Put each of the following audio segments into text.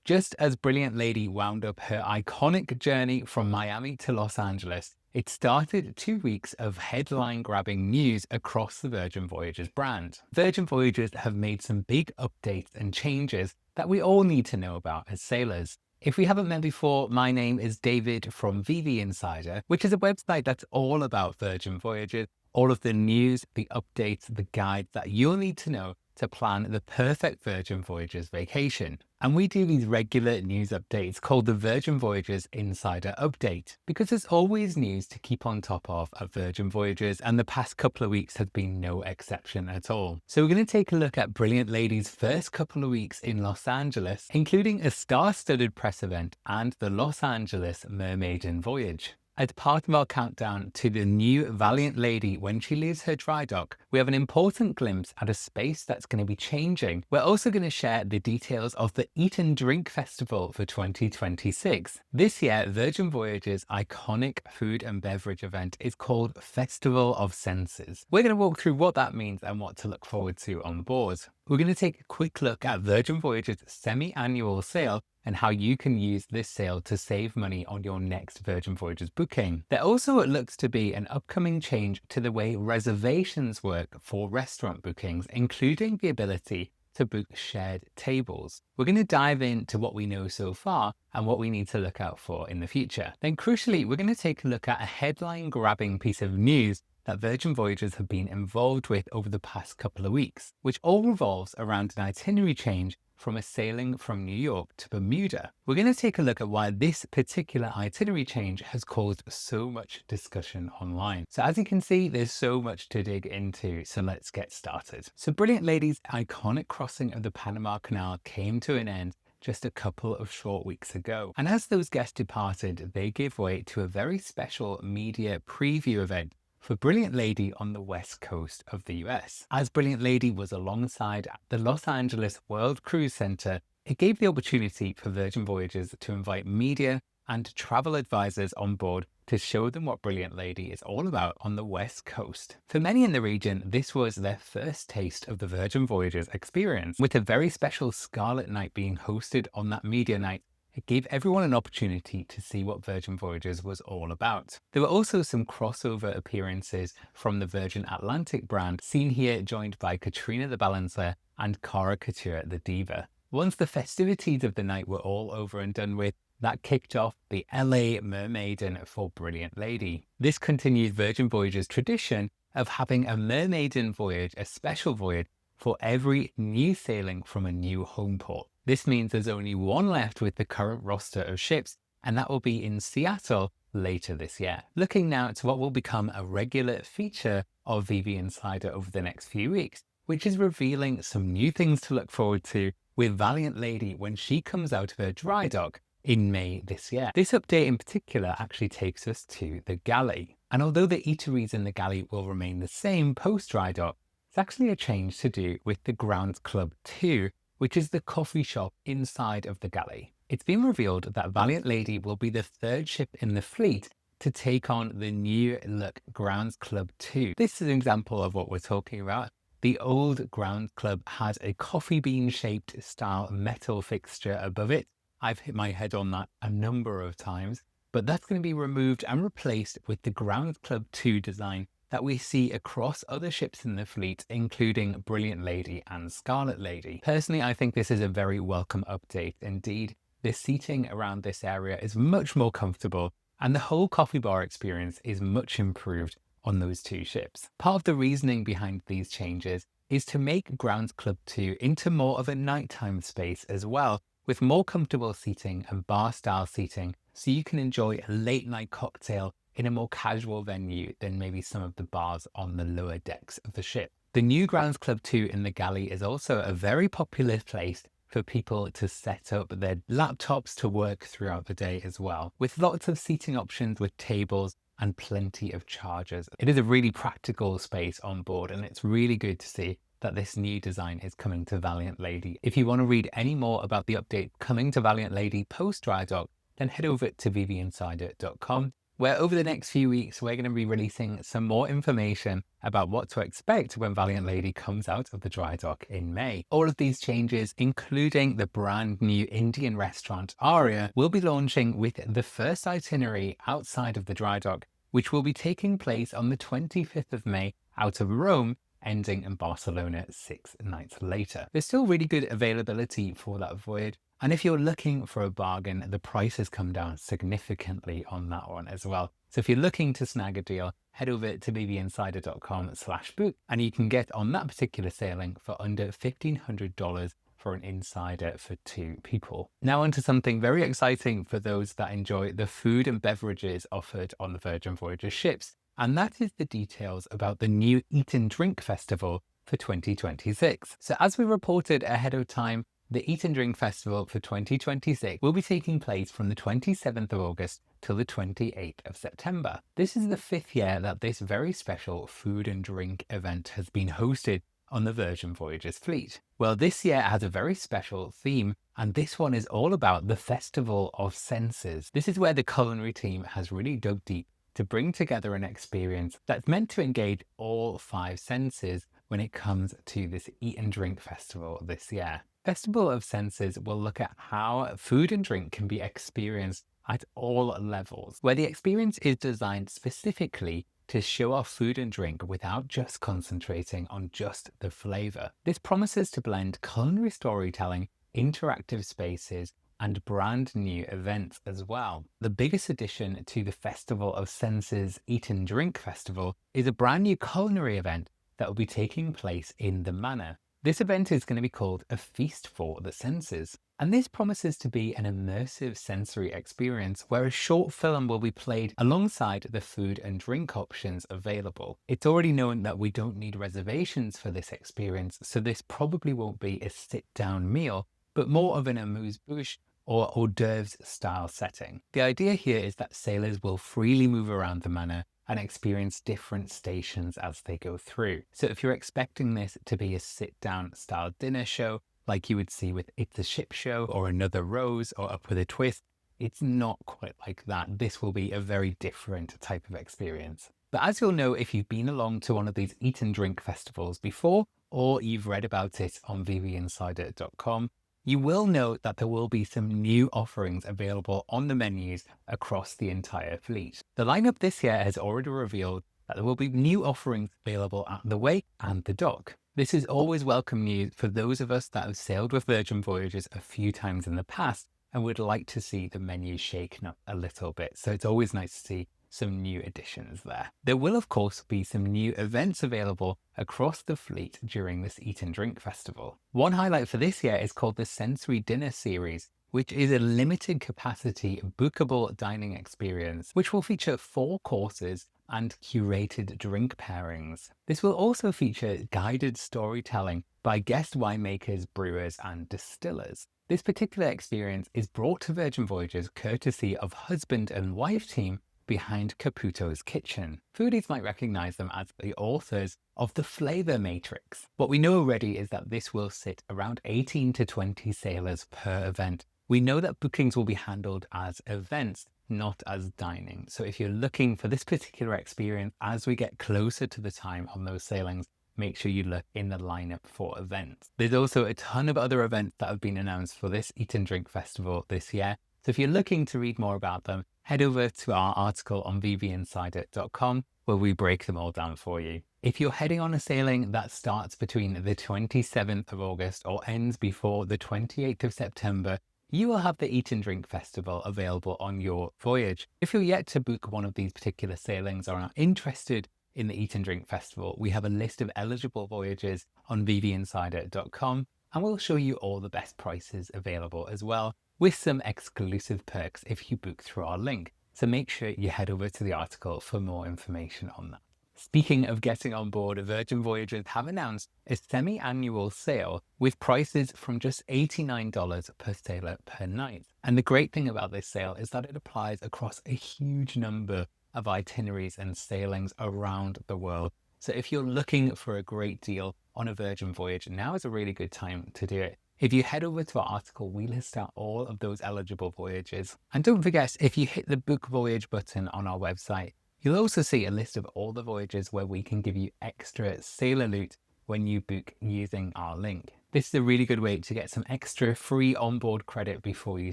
Just as Brilliant Lady wound up her iconic journey from Miami to Los Angeles, it started 2 weeks of headline-grabbing news across the Virgin Voyages brand. Virgin Voyages have made some big updates and changes that we all need to know about as sailors. If we haven't met before, my name is David from VV Insider, which is a website that's all about Virgin Voyages, all of the news, the updates, the guides that you'll need to know to plan the perfect Virgin Voyages vacation. And we do these regular news updates called the Virgin Voyages Insider Update, because there's always news to keep on top of at Virgin Voyages, and the past couple of weeks have been no exception at all. So we're going to take a look at Brilliant Lady's first couple of weeks in Los Angeles, including a star-studded press event and the Los Angeles MerMaiden voyage. As part of our countdown to the new Valiant Lady when she leaves her dry dock, we have an important glimpse at a space that's going to be changing. We're also going to share the details of the Eat+Drink Festival for 2026. This year, Virgin Voyages' iconic food and beverage event is called Festival of Senses. We're going to walk through what that means and what to look forward to on board. We're going to take a quick look at Virgin Voyages' semi-annual sale and how you can use this sale to save money on your next Virgin Voyages booking. There also looks to be an upcoming change to the way reservations work for restaurant bookings, including the ability to book shared tables. We're going to dive into what we know so far and what we need to look out for in the future. Then crucially, we're going to take a look at a headline-grabbing piece of news that Virgin Voyages have been involved with over the past couple of weeks, which all revolves around an itinerary change from a sailing from New York to Bermuda. We're going to take a look at why this particular itinerary change has caused so much discussion online. So as you can see, there's so much to dig into, so let's get started. So Brilliant Lady's iconic crossing of the Panama Canal came to an end just a couple of short weeks ago. And as those guests departed, they gave way to a very special media preview event for Brilliant Lady on the west coast of the US. As Brilliant Lady was alongside the Los Angeles World Cruise Center, it gave the opportunity for Virgin Voyages to invite media and travel advisors on board to show them what Brilliant Lady is all about on the west coast. For many in the region, this was their first taste of the Virgin Voyages experience, with a very special Scarlet Night being hosted on that media night. It gave everyone an opportunity to see what Virgin Voyages was all about. There were also some crossover appearances from the Virgin Atlantic brand, seen here joined by Katrina the Balancer and Cara Couture the Diva. Once the festivities of the night were all over and done with, that kicked off the LA MerMaiden for Brilliant Lady. This continued Virgin Voyages tradition of having a MerMaiden voyage, a special voyage, for every new sailing from a new home port. This means there's only one left with the current roster of ships, and that will be in Seattle later this year. Looking now to what will become a regular feature of VV Insider over the next few weeks, which is revealing some new things to look forward to with Valiant Lady when she comes out of her dry dock in May this year. This update in particular actually takes us to the galley. And although the eateries in the galley will remain the same post dry dock, it's actually a change to do with the Grounds Club 2, which is the coffee shop inside of the galley. It's been revealed that Valiant Lady will be the third ship in the fleet to take on the new look Grounds Club 2. This is an example of what we're talking about. The old Grounds Club had a coffee bean shaped style metal fixture above it. I've hit my head on that a number of times, but that's going to be removed and replaced with the Grounds Club 2 design that we see across other ships in the fleet, including Brilliant Lady and Scarlet Lady. Personally, I think this is a very welcome update. Indeed, the seating around this area is much more comfortable, and the whole coffee bar experience is much improved on those two ships. Part of the reasoning behind these changes is to make Grounds Club 2 into more of a nighttime space as well, with more comfortable seating and bar-style seating, so you can enjoy a late-night cocktail in a more casual venue than maybe some of the bars on the lower decks of the ship. The new Grounds Club 2 in the galley is also a very popular place for people to set up their laptops to work throughout the day as well, with lots of seating options with tables and plenty of chargers. It is a really practical space on board, and it's really good to see that this new design is coming to Valiant Lady. If you want to read any more about the update coming to Valiant Lady post dry dock, then head over to vvinsider.com where over the next few weeks, we're going to be releasing some more information about what to expect when Valiant Lady comes out of the dry dock in May. All of these changes, including the brand new Indian restaurant Aria, will be launching with the first itinerary outside of the dry dock, which will be taking place on the 25th of May out of Rome, ending in Barcelona 6 nights later. There's still really good availability for that voyage. And if you're looking for a bargain, the price has come down significantly on that one as well. So if you're looking to snag a deal, head over to bbinsider.com/book and you can get on that particular sailing for under $1,500 for an insider for 2 people. Now onto something very exciting for those that enjoy the food and beverages offered on the Virgin Voyages ships. And that is the details about the new Eat+Drink Festival for 2026. So as we reported ahead of time, the Eat+Drink Festival for 2026 will be taking place from the 27th of August till the 28th of September. This is the 5th year that this very special food and drink event has been hosted on the Virgin Voyages fleet. Well, this year has a very special theme, and this one is all about the Festival of Senses. This is where the culinary team has really dug deep to bring together an experience that's meant to engage all 5 senses when it comes to this Eat+Drink Festival this year. Festival of Senses will look at how food and drink can be experienced at all levels, where the experience is designed specifically to show off food and drink without just concentrating on just the flavor. This promises to blend culinary storytelling, interactive spaces, and brand new events as well. The biggest addition to the Festival of Senses Eat+Drink Festival is a brand new culinary event that will be taking place in the Manor. This event is going to be called A Feast for the Senses, and this promises to be an immersive sensory experience where a short film will be played alongside the food and drink options available. It's already known that we don't need reservations for this experience, so this probably won't be a sit-down meal, but more of an amuse-bouche or hors d'oeuvres style setting. The idea here is that sailors will freely move around the manor and experience different stations as they go through. So if you're expecting this to be a sit-down style dinner show, like you would see with It's a Ship Show or Another Rose or Up with a Twist, it's not quite like that. This will be a very different type of experience. But as you'll know if you've been along to one of these Eat+Drink festivals before, or you've read about it on bbinsider.com, you will note that there will be some new offerings available on the menus across the entire fleet. The lineup this year has already revealed that there will be new offerings available at the wake and the dock. This is always welcome news for those of us that have sailed with Virgin Voyages a few times in the past and would like to see the menu shaken up a little bit. So it's always nice to see some new additions there. There will of course be some new events available across the fleet during this Eat+Drink Festival. One highlight for this year is called the Sensory Dinner Series, which is a limited capacity bookable dining experience, which will feature 4 courses and curated drink pairings. This will also feature guided storytelling by guest winemakers, brewers, and distillers. This particular experience is brought to Virgin Voyages courtesy of husband and wife team behind Caputo's Kitchen. Foodies might recognize them as the authors of the Flavor Matrix. What we know already is that this will sit around 18 to 20 sailors per event. We know that bookings will be handled as events, not as dining. So if you're looking for this particular experience, as we get closer to the time on those sailings, make sure you look in the lineup for events. There's also a ton of other events that have been announced for this Eat+Drink Festival this year. So if you're looking to read more about them, head over to our article on bbinsider.com where we break them all down for you. If you're heading on a sailing that starts between the 27th of August or ends before the 28th of September, you will have the Eat+Drink Festival available on your voyage. If you're yet to book one of these particular sailings or are interested in the Eat+Drink Festival, we have a list of eligible voyages on bbinsider.com, and we'll show you all the best prices available as well, with some exclusive perks if you book through our link. So make sure you head over to the article for more information on that. Speaking of getting on board, Virgin Voyages have announced a semi-annual sale with prices from just $89 per sailor per night. And the great thing about this sale is that it applies across a huge number of itineraries and sailings around the world. So if you're looking for a great deal on a Virgin voyage, now is a really good time to do it. If you head over to our article, we list out all of those eligible voyages. And don't forget, if you hit the book voyage button on our website, you'll also see a list of all the voyages where we can give you extra sailor loot when you book using our link. This is a really good way to get some extra free onboard credit before you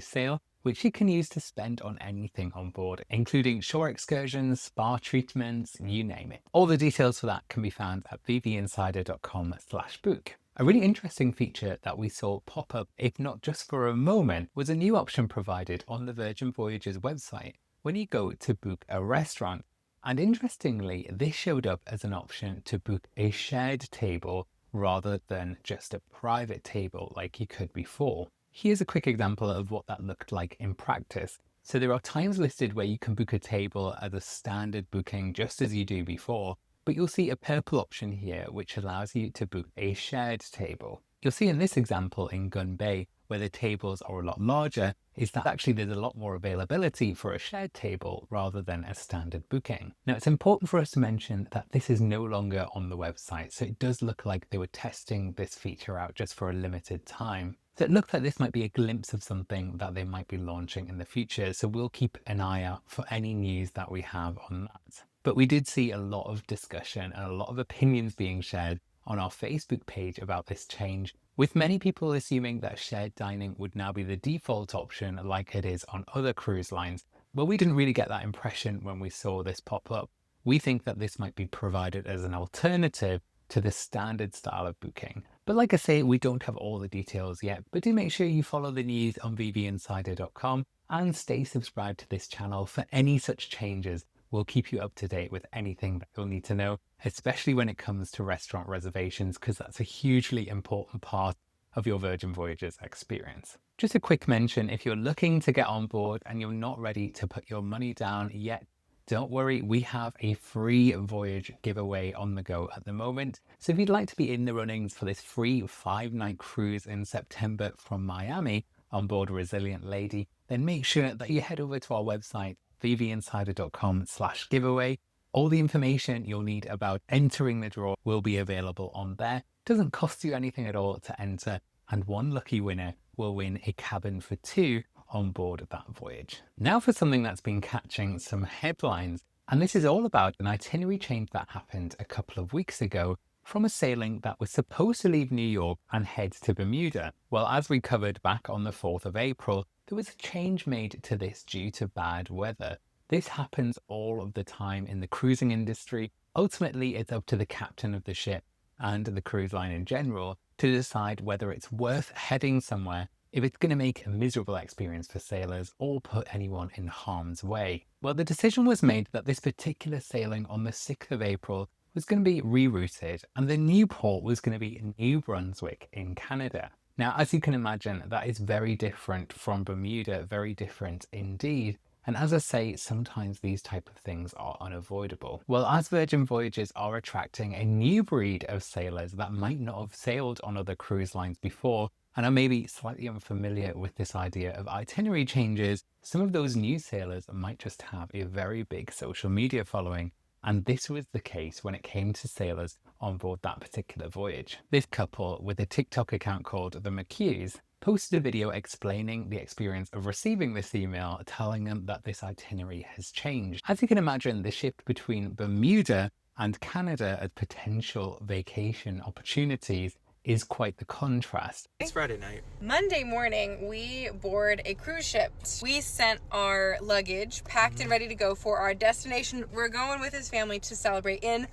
sail, which you can use to spend on anything on board, including shore excursions, spa treatments, you name it. All the details for that can be found at vvinsider.com/book. A really interesting feature that we saw pop up, if not just for a moment, was a new option provided on the Virgin Voyages website when you go to book a restaurant. And interestingly, this showed up as an option to book a shared table rather than just a private table like you could before. Here's a quick example of what that looked like in practice. So there are times listed where you can book a table as a standard booking just as you do before, but you'll see a purple option here which allows you to book a shared table. You'll see in this example in Gun Bay, where the tables are a lot larger, is that actually there's a lot more availability for a shared table rather than a standard booking. Now, it's important for us to mention that this is no longer on the website, so it does look like they were testing this feature out just for a limited time. So it looks like this might be a glimpse of something that they might be launching in the future, so we'll keep an eye out for any news that we have on that. But we did see a lot of discussion and a lot of opinions being shared on our Facebook page about this change, with many people assuming that shared dining would now be the default option like it is on other cruise lines. But we didn't really get that impression when we saw this pop up. We think that this might be provided as an alternative to the standard style of booking. But like I say, we don't have all the details yet, but do make sure you follow the news on vvinsider.com and stay subscribed to this channel for any such changes. We'll keep you up to date with anything that you'll need to know, especially when it comes to restaurant reservations, because that's a hugely important part of your Virgin Voyages experience. Just a quick mention, if you're looking to get on board and you're not ready to put your money down yet, don't worry, we have a free Voyage giveaway on the go at the moment. So if you'd like to be in the runnings for this free 5-night cruise in September from Miami on board Resilient Lady, then make sure that you head over to our website, vvinsider.com/giveaway. All the information you'll need about entering the draw will be available on there. It doesn't cost you anything at all to enter, and one lucky winner will win a cabin for 2 on board that voyage. Now for something that's been catching some headlines, and this is all about an itinerary change that happened a couple of weeks ago from a sailing that was supposed to leave New York and head to Bermuda. Well, as we covered back on the 4th of April, there was a change made to this due to bad weather. This happens all of the time in the cruising industry. Ultimately, it's up to the captain of the ship and the cruise line in general to decide whether it's worth heading somewhere if it's going to make a miserable experience for sailors or put anyone in harm's way. Well, the decision was made that this particular sailing on the 6th of April was going to be rerouted, and the new port was going to be New Brunswick in Canada. Now, as you can imagine, that is very different from Bermuda, very different indeed. And as I say, sometimes these type of things are unavoidable. Well, as Virgin Voyages are attracting a new breed of sailors that might not have sailed on other cruise lines before and are maybe slightly unfamiliar with this idea of itinerary changes, some of those new sailors might just have a very big social media following. And this was the case when it came to sailors on board that particular voyage. This couple, with a TikTok account called The McHughes, posted a video explaining the experience of receiving this email, telling them that this itinerary has changed. As you can imagine, the shift between Bermuda and Canada as potential vacation opportunities is quite the contrast. It's Friday night. Monday morning, we board a cruise ship. We sent our luggage packed and ready to go for our destination. We're going with his family to celebrate in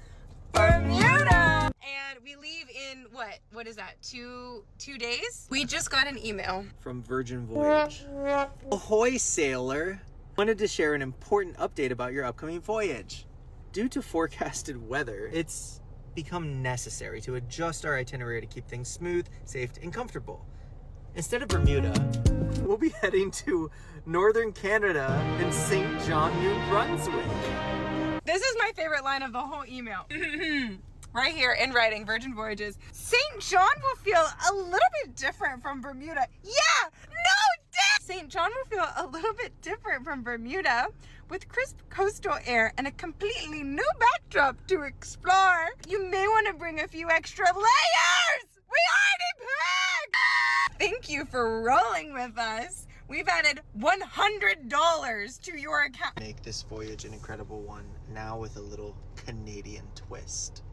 Bermuda. And we leave in what is that? 2 days? We just got an email From Virgin Voyage. Ahoy, sailor! Wanted to share an important update about your upcoming voyage. Due to forecasted weather, it's become necessary to adjust our itinerary to keep things smooth, safe, and comfortable. Instead of Bermuda, we'll be heading to northern Canada and St. John, New Brunswick. This is my favorite line of the whole email. Right here in writing, Virgin Voyages. St. John will feel a little bit different from Bermuda. Yeah! No! St. John will feel a little bit different from Bermuda, with crisp coastal air and a completely new backdrop to explore. You may want to bring a few extra layers! We already packed! Thank you for rolling with us. We've added $100 to your account. Make this voyage an incredible one, now with a little Canadian twist.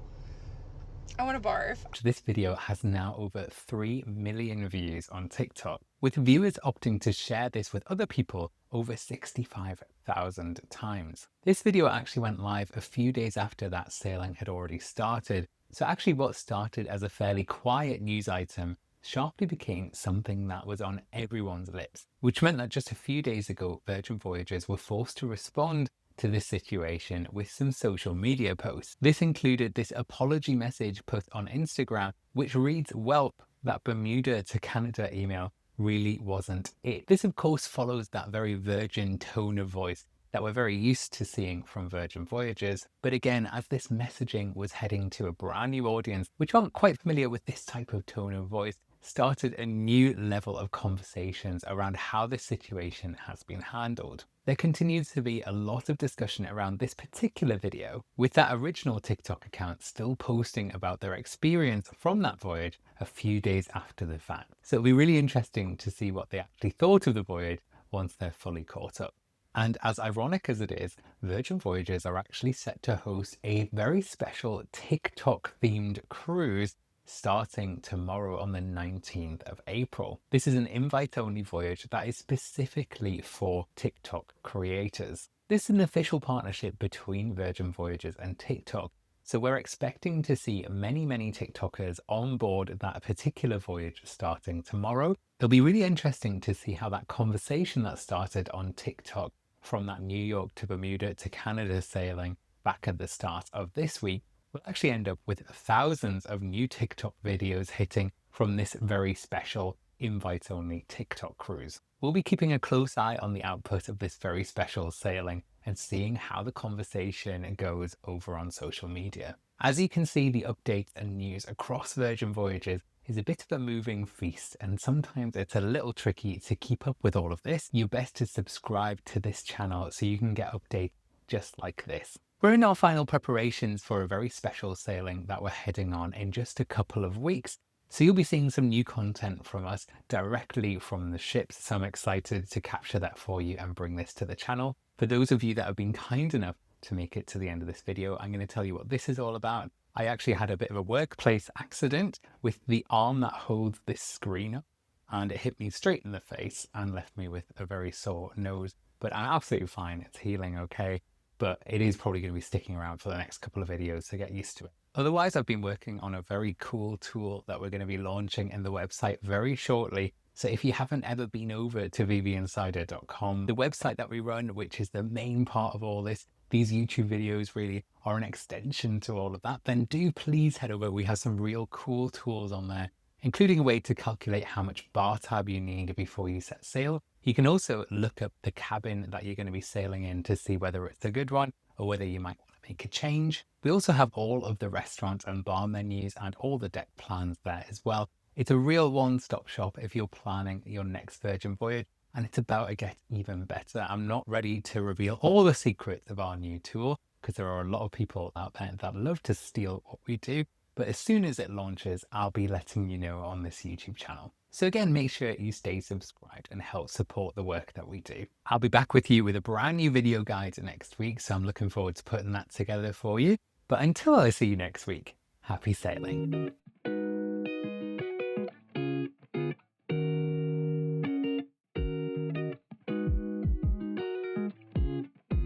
I want to barf. This video has now over 3 million views on TikTok, with viewers opting to share this with other people over 65,000 times. This video actually went live a few days after that sailing had already started. So actually what started as a fairly quiet news item sharply became something that was on everyone's lips, which meant that just a few days ago, Virgin Voyages were forced to respond to this situation with some social media posts. This included this apology message put on Instagram, which reads, "Welp, that Bermuda-to-Canada email really wasn't it." This of course follows that very Virgin tone of voice that we're very used to seeing from Virgin Voyages. But again, as this messaging was heading to a brand new audience, which aren't quite familiar with this type of tone of voice, started a new level of conversations around how this situation has been handled. There continues to be a lot of discussion around this particular video, with that original TikTok account still posting about their experience from that voyage a few days after the fact. So it'll be really interesting to see what they actually thought of the voyage once they're fully caught up. And as ironic as it is, Virgin Voyages are actually set to host a very special TikTok-themed cruise starting tomorrow on the 19th of April. This is an invite-only voyage that is specifically for TikTok creators. This is an official partnership between Virgin Voyages and TikTok, so we're expecting to see many TikTokers on board that particular voyage starting tomorrow. It'll be really interesting to see how that conversation that started on TikTok from that New York to Bermuda to Canada sailing back at the start of this week will actually end up with thousands of new TikTok videos hitting from this very special invite-only TikTok cruise. We'll be keeping a close eye on the output of this very special sailing and seeing how the conversation goes over on social media. As you can see, the updates and news across Virgin Voyages is a bit of a moving feast, and sometimes it's a little tricky to keep up with all of this. You're best to subscribe to this channel so you can get updates just like this. We're in our final preparations for a very special sailing that we're heading on in just a couple of weeks. So you'll be seeing some new content from us directly from the ships. So I'm excited to capture that for you and bring this to the channel. For those of you that have been kind enough to make it to the end of this video, I'm going to tell you what this is all about. I actually had a bit of a workplace accident with the arm that holds this screen up, and it hit me straight in the face and left me with a very sore nose. But I'm absolutely fine. It's healing okay. But it is probably going to be sticking around for the next couple of videos, so get used to it. Otherwise, I've been working on a very cool tool that we're going to be launching in the website very shortly. So if you haven't ever been over to vvinsider.com, the website that we run, which is the main part of all this, these YouTube videos really are an extension to all of that, then do please head over. We have some real cool tools on there, including a way to calculate how much bar tab you need before you set sail. You can also look up the cabin that you're going to be sailing in to see whether it's a good one or whether you might want to make a change. We also have all of the restaurant and bar menus and all the deck plans there as well. It's a real one-stop shop if you're planning your next Virgin voyage, and it's about to get even better. I'm not ready to reveal all the secrets of our new tool because there are a lot of people out there that love to steal what we do. But as soon as it launches, I'll be letting you know on this YouTube channel. So again, make sure you stay subscribed and help support the work that we do. I'll be back with you with a brand new video guide next week, so I'm looking forward to putting that together for you. But until I see you next week, happy sailing.